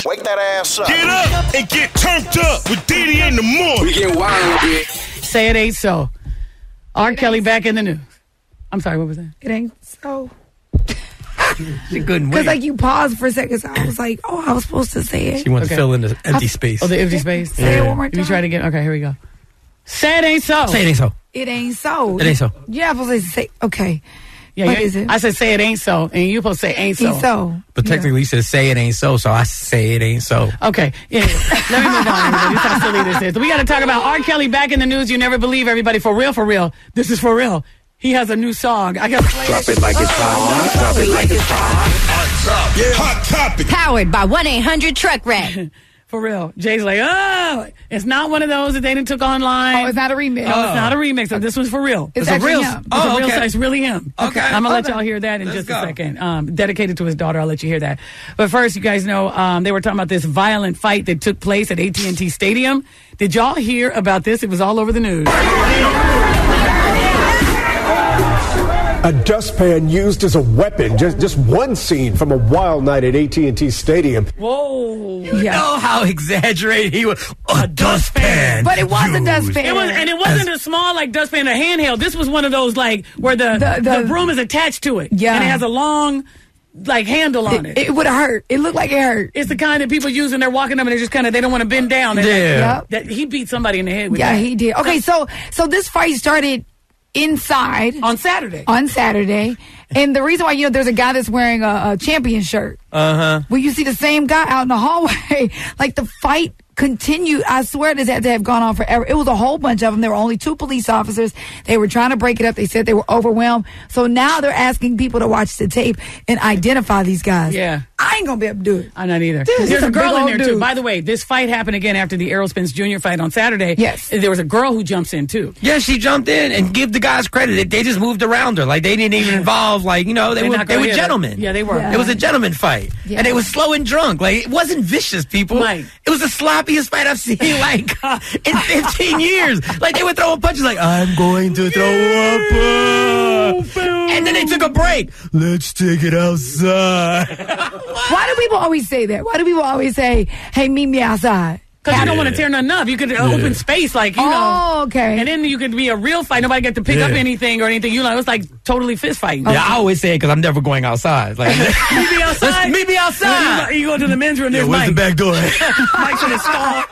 Wake that ass up. Get up and get turned up with DeDe in the morning. We get wild with it. Say it ain't so. R. Kelly back in the news. I'm sorry, what was that? It ain't so. She couldn't Because wait. you paused for a second, so I was like, I was supposed to say it. She wanted to fill in the empty space. Oh, the empty space? Say it one more time. You try to get, okay, here we go. Say it ain't so. Say it ain't so. It ain't so. It ain't so. Yeah, I'm supposed to say, okay. Yeah, What is it? I said say it ain't so, and you supposed to say ain't so. Ain't so. But technically, you said say it ain't so, so I say it ain't so. Okay, yeah. Let me move on, everybody. That's how silly this is. We got to talk about R. Kelly back in the news. You never believe, everybody. For real, for real. This is for real. He has a new song. I got to play Drop it like it's hot. Drop it like it's hot. Hot topic. Powered by 1-800-TRUCK-WRECK. For real. Jay's like, oh, it's not one of those that they done took online. Oh, it's not a remix. No, it's not a remix. So this one's for real. It's a actually real. him. It's a real song. It's really him. Okay. I'm going to let y'all hear that in Let's just go. a second. Dedicated to his daughter. I'll let you hear that. But first, you guys know they were talking about this violent fight that took place at AT&T Stadium. Did y'all hear about this? It was all over the news. A dustpan used as a weapon. Just one scene from a wild night at AT&T Stadium. Whoa. You know how exaggerated he was. A dustpan. But it was a used. dustpan. It wasn't a small like dustpan, a handheld. This was one of those like where the broom is attached to it. Yeah. And it has a long like handle on it. It would have hurt. It looked like it hurt. It's the kind that people use when they're walking up and they're just kind of, they don't want to bend down. Yeah. That he beat somebody in the head with Yeah, that. he did. Okay, so this fight started inside On Saturday. And the reason why, there's a guy that's wearing a champion shirt. Uh-huh. Well, you see the same guy out in the hallway. Like, the fight continued. I swear this had to have gone on forever. It was a whole bunch of them. There were only 2 police officers. They were trying to break it up. They said they were overwhelmed. So now they're asking people to watch the tape and identify these guys. Yeah. I ain't gonna be able to do it. I'm not either. This is There's a a girl big in old there, too. dude. By the way, this fight happened again after the Aerospins Jr. fight on Saturday. Yes. There was a girl who jumps in, too. Yeah, she jumped in and give the guys credit. They just moved around her. Like, they didn't even involve, like, they They're were not gonna hit her. gentlemen. Yeah, they were. Yeah. It was a gentleman fight. Yeah. And they were slow and drunk. Like, it wasn't vicious, people. Mike. It was the sloppiest fight I've seen, like, in 15 years. Like, they were throwing punches like, I'm going to throw up. And then they took a break. Let's take it outside. Why do people always say that? Why do people always say, hey, meet me outside? Because you don't want to tear nothing up. You could open space, like, you know. Oh, okay. And then you could be a real fight. Nobody get to pick up anything or anything. It's like totally fist fighting. Yeah, I always say it because I'm never going outside. Like, Meet me outside. meet me outside. You go to the men's room. There's Where's the Mike. back door? Mike's in the stall.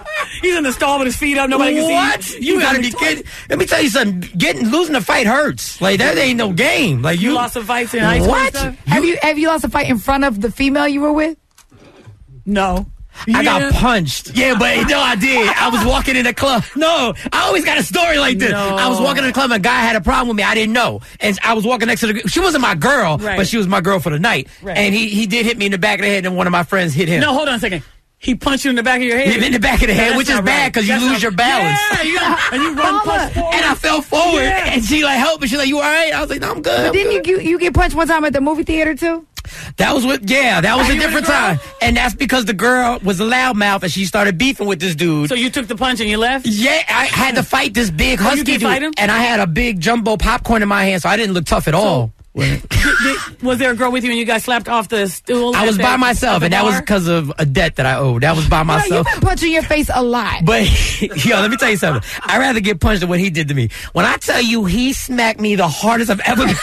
He's in the stall with his feet up. Nobody can see What? you. You gotta be kidding. Let me tell you something. Losing a fight hurts. Like, that ain't no game. Like, You lost some fights in high school and What? stuff? Have you lost a fight in front of the female you were with? No. I got punched. Yeah, but no, I did. I was walking in the club. No, I always got a story like this. No. I was walking in the club and a guy had a problem with me. I didn't know. And I was walking next to the... She wasn't my girl, Right. but she was my girl for the night. Right. And he did hit me in the back of the head, and one of my friends hit him. No, hold on a second. He punched you in the back of your head? In the back of the head, that's which is not bad right. because you That's lose not- your balance. Yeah, and you run punch forward. And I fell forward, Yeah. and she like helped me. She's like, "You all right?" I was like, "No, I'm good." But I'm didn't good." you get punched one time at the movie theater too? That was what. Yeah, that was Are a you with different the girl? time, and that's because the girl was a loudmouth, and she started beefing with this dude. So you took the punch and you left? Yeah, I had to fight this big Oh, you husky did dude, fight him? and I had a big jumbo popcorn in my hand, so I didn't look tough at all. Was there a girl with you and you guys slapped off the stool? I was by myself, and that was bar? because of a debt that I owed. That was by No, myself. you've been punching your face a lot. But, yo, let me tell you something. I'd rather get punched than what he did to me. When I tell you he smacked me the hardest I've ever been.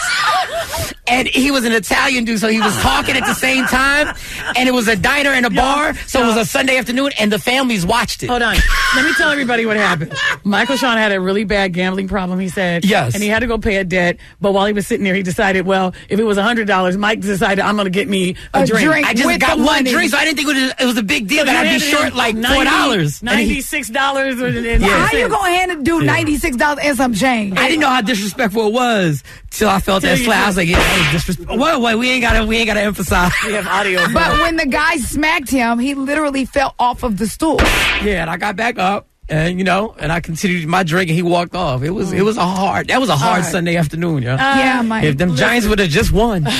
And he was an Italian dude, so he was talking at the same time. And it was a diner and a bar, so it was a Sunday afternoon, and the families watched it. Hold on. Let me tell everybody what happened. Michael Sean had a really bad gambling problem, he said. Yes. And he had to go pay a debt. But while he was sitting there, he decided, well, if it was $100, Mike decided, I'm going to get me a drink. I just with got the one money. drink, so I didn't think it was a big deal So that you I'd be handed short him like $4. $96. How you gonna hand a dude $96 and some change? I didn't know how disrespectful it was till I felt that you slap. I did. was like, yeah, that was disrespectful. Wait, we ain't gotta emphasize. We have audio. But when the guy smacked him, he literally fell off of the stool. Yeah, and I got back up. And and I continued my drink, and he walked off. It was a hard Sunday afternoon, yo. Yeah, Mike. If them Giants would have just won, that's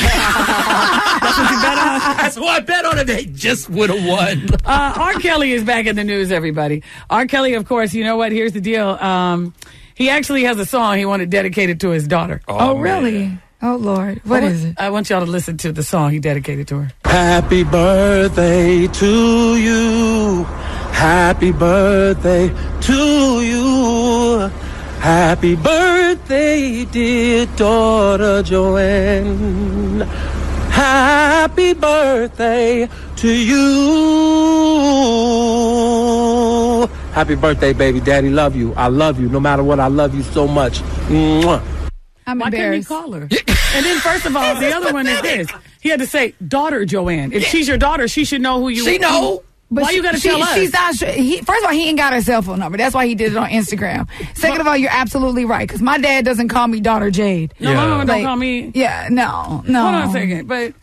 what you bet on. That's what I bet on. If they just would have won. R. Kelly is back in the news, everybody. R. Kelly, of course, you know what? Here's the deal. He actually has a song he wanted dedicated to his daughter. Oh, really? Oh, Lord. What is it? I want y'all to listen to the song he dedicated to her. Happy birthday to you. Happy birthday to you. Happy birthday, dear daughter Joanne. Happy birthday to you. Happy birthday, baby. Daddy love you. I love you. No matter what, I love you so much. Mwah. I'm Why couldn't he embarrassed. call her? And then, first of all, the other one is this. He had to say, daughter Joanne. If she's your daughter, she should know who you are. She know. But why you got to tell us? She's not sure. First of all, he ain't got her cell phone number. That's why he did it on Instagram. Second of all, you're absolutely right. Because my dad doesn't call me daughter Jade. No, my mama don't call me. Yeah, no. Hold on a second. But,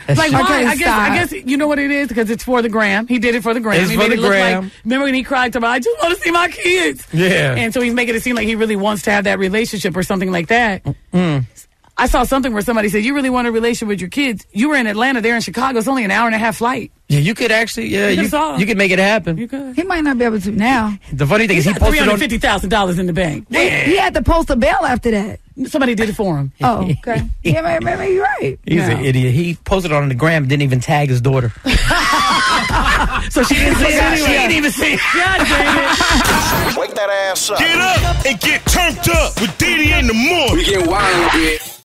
like, true. why? Okay, I guess you know what it is? Because it's for the gram. He did it for the gram. It's He for made the it look gram. like, remember when he cried to me, I just want to see my kids. Yeah. And so he's making it seem like he really wants to have that relationship or something like that. I saw something where somebody said, you really want a relationship with your kids? You were in Atlanta, they're in Chicago. It's only an hour-and-a-half flight. Yeah, you could actually, you could make it happen. You could. He might not be able to now. The funny thing is he posted on... $350,000 in the bank. He had to post a bail after that. Somebody did it for him. Oh, okay. Yeah, maybe you're right. He's an idiot. He posted on the gram, didn't even tag his daughter. So she didn't see it anyway. She didn't even see it. God damn it. Wake that ass up. Get up and get turned up with DeDe in the morning. We get wild with it.